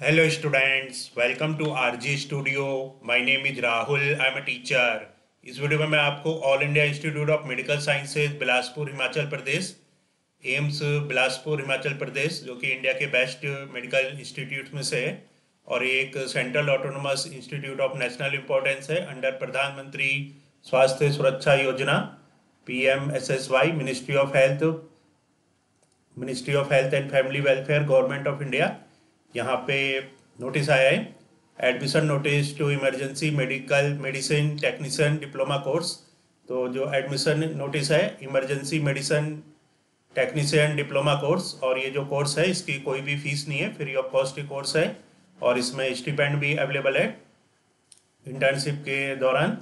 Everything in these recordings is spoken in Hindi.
Hello students, welcome to RG Studio. My name is Rahul. I am a teacher. इस वीडियो में मैं आपको All India Institute of Medical Sciences Bilaspur Himachal Pradesh AIIMS Bilaspur Himachal Pradesh जो कि इंडिया के बेस्ट मेडिकल इंस्टीट्यूट में से है और एक central autonomous institute of national importance है under Pradhanmantri Swasthya Suraksha Yojana PMSSY ministry of health and family welfare government of India. यहाँ पे नोटिस आया है, admission notice to emergency medical medicine technician diploma course. तो जो एडमिशन नोटिस है emergency medicine technician diploma course, और ये जो कोर्स है इसकी कोई भी फीस नहीं है, फ्री ऑफ कॉस्ट कोर्स है और इसमें स्टिपेंड भी अवेलेबल है इंटर्नशिप के दौरान।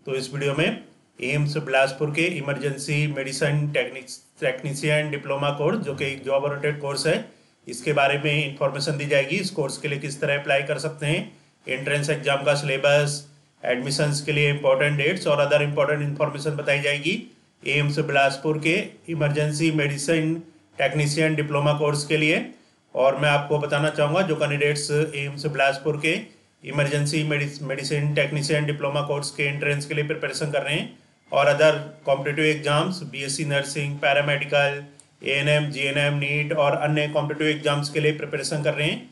तो इस वीडियो में एम्स बिलासपुर के emergency medicine technician diploma course जो कि एक जॉब ओरिएंटेड कोर्स है, इसके बारे में इंफॉर्मेशन दी जाएगी। इस कोर्स के लिए किस तरह अप्लाई कर सकते हैं, एंट्रेंस एग्जाम का सिलेबस, एडमिशन्स के लिए इंपॉर्टेंट डेट्स और अदर इंपॉर्टेंट इंफॉर्मेशन बताई जाएगी एम्स बिलासपुर के emergency medicine technician diploma course के लिए। और मैं आपको बताना चाहूँगा जो कैंडिडेट्स एम्स बिलासपुर के emergency medicine technician diploma course के एंट्रेंस के लिए प्रिपरेशन कर रहे हैं और other competitive exams BSc nursing, paramedical, ANM, GNM, NEET और अन्य कॉम्पिटिटिव एग्जाम्स के लिए प्रिपरेशन कर रहे हैं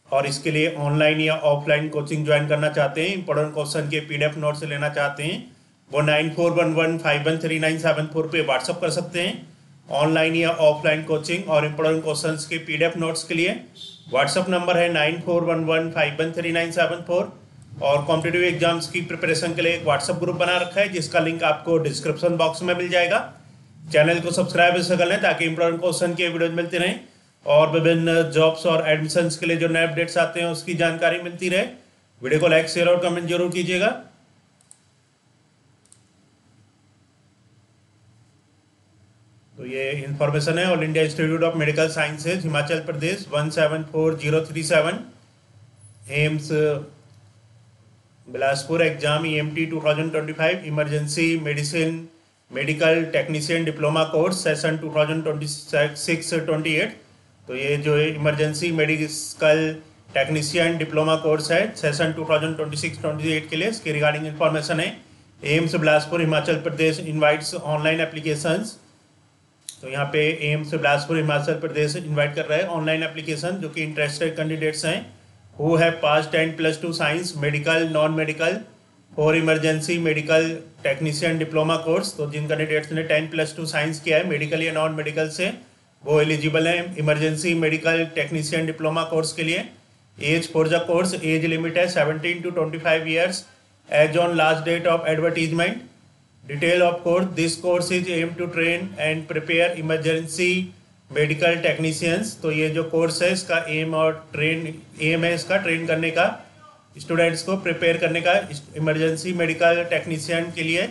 और इसके लिए ऑनलाइन या ऑफलाइन कोचिंग ज्वाइन करना चाहते हैं, इंपॉर्टेंट क्वेश्चन के PDF नोट्स लेना चाहते हैं, वो 9411513974 पे व्हाट्सअप कर सकते हैं। ऑनलाइन या ऑफलाइन कोचिंग और इंपॉर्टेंट क्वेश्चन के PDF नोट्स के लिए व्हाट्सअप नंबर है 9411513974 और कॉम्पिटिटिव एग्जाम्स की प्रिपरेशन के लिए एक व्हाट्सअप ग्रुप बना रखा है जिसका लिंक आपको डिस्क्रिप्शन बॉक्स में मिल जाएगा। चैनल को सब्सक्राइब इससे कर लें ताकि इंपॉर्टेंट क्वेश्चन के वीडियोज मिलती रहें और विभिन्न जॉब्स और एडमिशन्स के लिए जो नए अपडेट्स आते हैं उसकी जानकारी मिलती रहे। वीडियो को लाइक, शेयर और कमेंट जरूर कीजिएगा। तो ये इंफॉर्मेशन है all India Institute of Medical sciences Himachal Pradesh 174037 AIIMS Bilaspur exam EMT 2025 emergency medicine medical technician diploma course session 2026-28। तो ये जो emergency medical technician diploma course है सेशन 2026-28 के लिए, इसके रिगार्डिंग इंफॉर्मेशन है। एम्स बिलासपुर हिमाचल प्रदेश इनवाइट्स ऑनलाइन एप्लीकेशंस। तो यहाँ पे एम्स बिलासपुर हिमाचल प्रदेश इनवाइट कर रहा है ऑनलाइन एप्लीकेशन जो कि इंटरेस्टेड कैंडिडेट्स हैं who have pass 10+2 science medical non medical और emergency medical technician diploma course. तो जिन कैंडिडेट्स ने 10+2 साइंस किया है मेडिकल या नॉन मेडिकल से, वो एलिजिबल हैं emergency medical technician diploma course के लिए। Age for the course, age limit है 17 to 25 years age on last date of advertisement. Detail of course, this course is aim to train and prepare emergency medical technicians. तो ये जो कोर्स है इसका एम है इसका ट्रेन करने का, स्टूडेंट्स को प्रिपेयर करने का इमरजेंसी मेडिकल टेक्नीशियन के लिए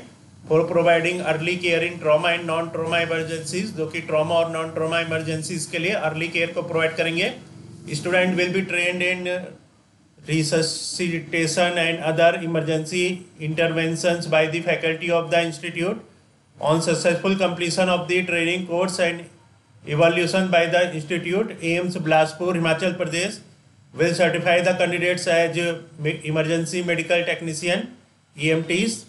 for providing early care in trauma and non trauma emergencies, जो कि ट्रॉमा और नॉन ट्रॉमा इमरजेंसीज के लिए अर्ली केयर को प्रोवाइड करेंगे। Student will be trend in resuscitation and other emergency interventions by the faculty of the institute. On successful completion of the training course and evaluation by the institute, AIIMS Bilaspur Himachal Pradesh will certify the candidates as emergency medical technician EMTs।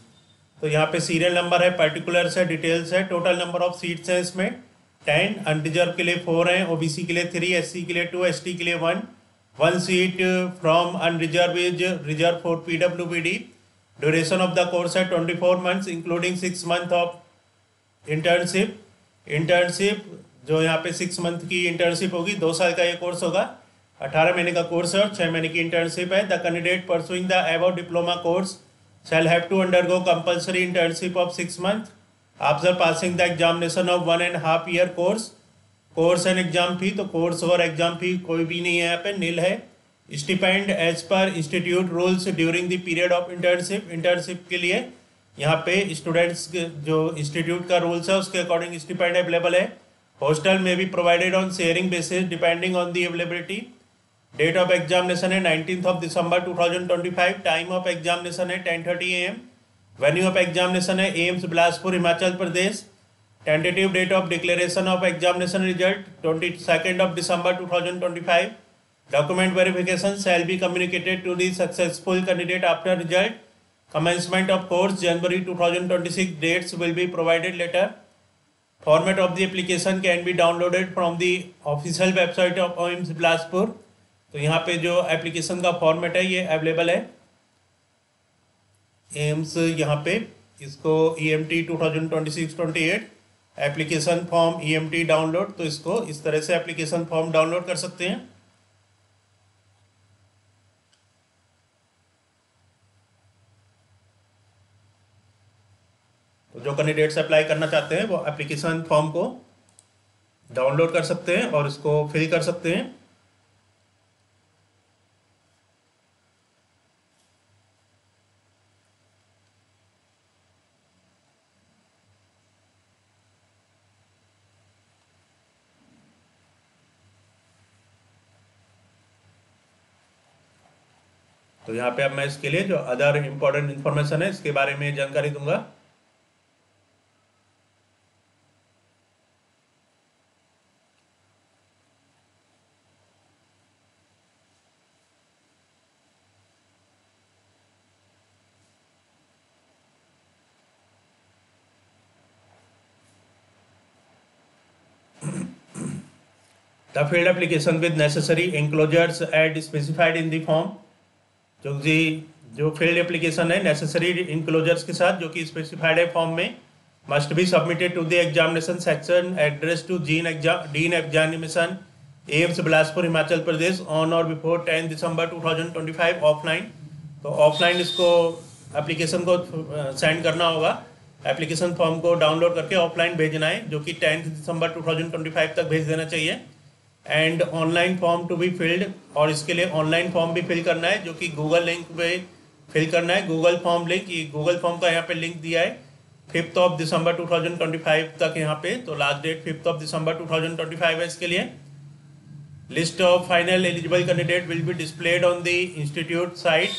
तो यहाँ पे सीरियल नंबर है, पर्टिकुलर्स है, डिटेल्स है, टोटल नंबर ऑफ सीट्स हैं इसमें 10, अनरिजर्व के लिए 4 हैं, OBC के लिए 3, SC के लिए 2, ST के लिए 1 seat from unreserve is reserve for PWBD। Duration of the course है 24 months including 6 month of internship जो यहाँ पे 6 मंथ की इंटर्नशिप होगी, 2 साल का ये कोर्स होगा, 18 महीने का कोर्स है और 6 महीने की इंटर्नशिप है। The candidate pursuing the above diploma course shall have to undergo compulsory internship of 6 months after passing the examination of 1.5 year course। Course and exam फी, तो कोर्स और एग्जाम फी कोई भी नहीं है यहाँ पे, नील है। Stipend as per institute rules during the period of internship. Internship के लिए यहाँ पे स्टूडेंट्स जो इंस्टीट्यूट का रूल्स है उसके अकॉर्डिंग स्टिपेंड अवेलेबल है। हॉस्टल में भी provided on sharing basis depending on the availability. Date of examination है 19 दिसंबर 2025। टाइम ऑफ एग्जामिनेशन है 10:30 AM। वेन्यू ऑफ एग्जामिनेशन है AIIMS Bilaspur Himachal Pradesh. Tentative date of declaration of examination result 22 December 2025। Document verification shall be communicated to the successful candidate after result. Commencement of course January 2026. Dates will be provided later. Format of the application can be downloaded from the official website of AIIMS Bilaspur. तो यहाँ पे जो एप्लीकेशन का फॉर्मेट है ये अवेलेबल है एम्स यहाँ पे. इसको EMT 2026-28 application form EMT download. तो इसको इस तरह से एप्लीकेशन फॉर्म डाउनलोड कर सकते हैं. तो जो कैंडिडेट्स अप्लाई करना चाहते हैं वो एप्लीकेशन फॉर्म को डाउनलोड कर सकते हैं और इसको फिल कर सकते हैं. तो यहाँ पे अब मैं इसके लिए जो अदर इम्पोर्टेंट इन्फॉर्मेशन है इसके बारे में जानकारी दूंगा. The field application with necessary enclosures as specified in the form. जो फील्ड एप्लीकेशन है नेसेसरी इंक्लोजर्स के साथ जो कि स्पेसिफाइड है फॉर्म में must be submitted to the examination section address to dean examination AIIMS Bilaspur Himachal Pradesh on or before 10 December 2025 offline. तो ऑफलाइन इसको एप्लीकेशन को सेंड करना होगा. एप्लीकेशन फॉर्म को डाउनलोड करके ऑफलाइन भेजना है जो कि 10 दिसंबर 2025 तक भेज देना चाहिए. And online form to be filled. और इसके लिए ऑनलाइन फॉर्म भी फिल करना है जो कि गूगल लिंक पे फिल करना है. गूगल फॉर्म लिंक, ये गूगल फॉर्म का यहाँ पे लिंक दिया है 5 दिसंबर 2025 तक यहाँ पे. तो लास्ट डेट 5 दिसंबर 2025 है इसके लिए. List of final eligible candidate will be displayed on the institute site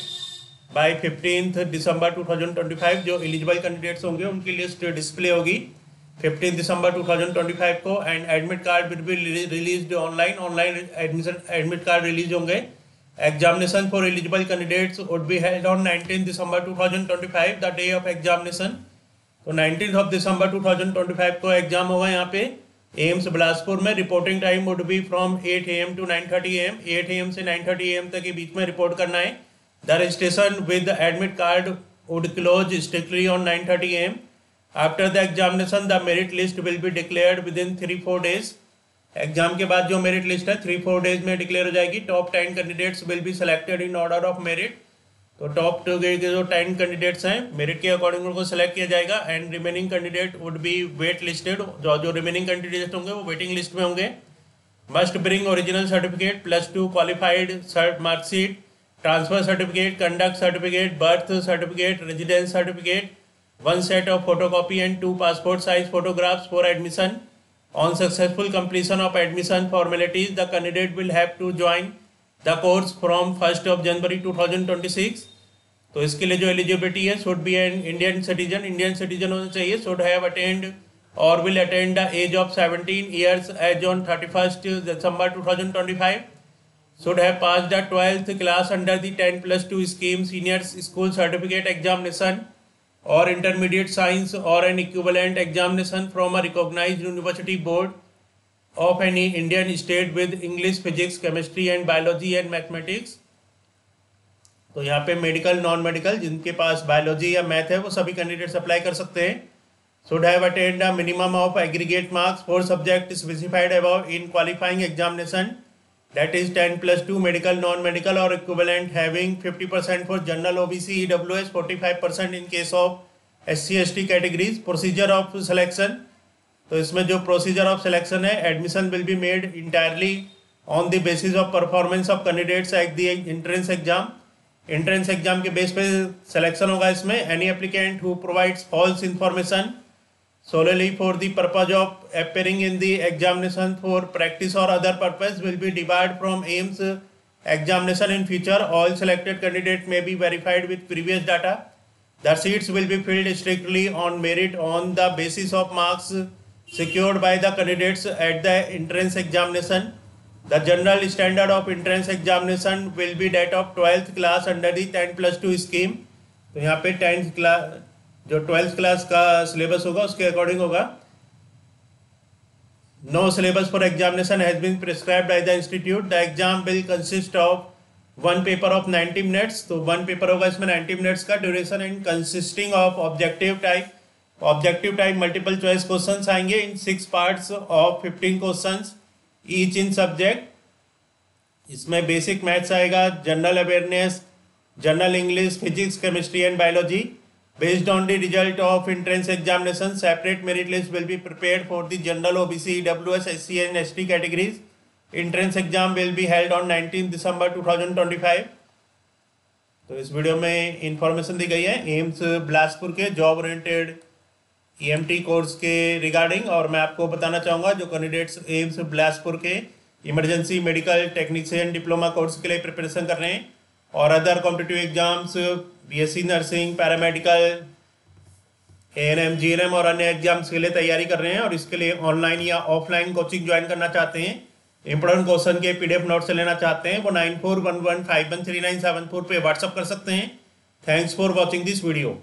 bye 15 दिसंबर 2025. जो एलिजिबल कैंडिडेट्स होंगे उनकी लिस्ट डिस्प्ले होगी 15 दिसंबर 2025 को. And admit card will be released online admit card release होंगे. Examination for eligible candidates would be held on 19 December 2025 the day of examination. तो 19 दिसंबर 2025 को एग्जाम होगा यहाँ पे एम्स बिलासपुर में. Reporting time would be from 8 AM to 9:30 AM. 8 AM से 9:30 AM तक के बीच में रिपोर्ट करना है. The registration with admit card would close strictly on 9:30 AM. After the examination, the merit list will be declared within 3-4 days. Exam के बाद जो मेरिट लिस्ट है 3-4 डेज में डिक्लेयर हो जाएगी. Top 10 candidates will be selected in order of merit. तो टॉप के जो 10 कैंडिडेट्स हैं मेरिट के अकॉर्डिंग उनको सेलेक्ट किया जाएगा. And remaining candidate would be wait listed. जो रिमेनिंग कैंडिडेट होंगे वो वेटिंग लिस्ट में होंगे. Must bring original certificate +2 qualified marksheet, transfer certificate, conduct certificate, birth certificate, residence certificate, 1 set of photocopy and 2 passport size photographs for admission. On successful completion of admission formalities, the candidate will have to join the course from 1st of January 2026. तो इसके लिए जो एलिजिबिलिटी है should be an Indian citizen होना चाहिए. should have attained or will attain the age of 17 years as on 31st December 2025. should have passed the 12th class under the 10+2 scheme senior school certificate examination or intermediate science or an equivalent examination from a recognized university board of any Indian state with English, physics, chemistry and biology and mathematics. तो यहाँ पे मेडिकल नॉन मेडिकल जिनके पास बायोलॉजी या मैथ है वो सभी कैंडिडेट्स अप्लाई कर सकते हैं. should have attained a minimum of aggregate marks for subject specified above in qualifying examination, that is 10+2 medical non-medical or equivalent, having 50% for general OBC EWS, 45% in case of SC/ST categories. Procedure of selection. तो इसमें जो प्रोसीजर ऑफ सिलेक्शन है admission will be made entirely on the basis of performance of candidates at the entrance exam. Entrance exam के बेस पे सिलेक्शन होगा इसमें. Any applicant who provides false information solely for the purpose of appearing in the examination for practice or other purpose will be debarred from AIIMS examination in future. All selected candidates may be verified with previous data. The seats will be filled strictly on merit on the basis of marks secured by the candidates at the entrance examination. The general standard of entrance examination will be that of 12th class under the 10+2 scheme. तो यहाँ पे 10th क्लास जो 12th क्लास का सिलेबस होगा उसके अकॉर्डिंग होगा. No syllabus for examination has been prescribed by the institute. The exam will consist of one paper of 90 minutes. तो one paper होगा इसमें 90 minutes का duration and consisting of objective type. Objective type multiple choice questions आएंगे in 6 parts of 15 questions. Each in subject. इसमें बेसिक मैथ्स आएगा, general awareness, general English, physics, chemistry and biology. Based on the result of entrance examination separate merit list will be prepared for the general OBC, EWS, SC and ST categories. Entrance exam will be held on 19 December 2025. तो इस वीडियो में इंफॉर्मेशन दी गई है एम्स बिलासपुर के जॉब ओरिएंटेड EMT कोर्स के रिगार्डिंग. और मैं आपको बताना चाहूँगा जो कैंडिडेट्स एम्स बिलासपुर के emergency medical technician diploma course के लिए प्रिपरेशन कर रहे हैं और other competitive exams BSc nursing, paramedical, ANM, GNM और अन्य एग्जाम्स के लिए तैयारी कर रहे हैं और इसके लिए ऑनलाइन या ऑफलाइन कोचिंग ज्वाइन करना चाहते हैं, इंपॉर्टेंट क्वेश्चन के PDF नोट से लेना चाहते हैं, वो 9411513974 पे व्हाट्सअप कर सकते हैं. Thanks for watching this video.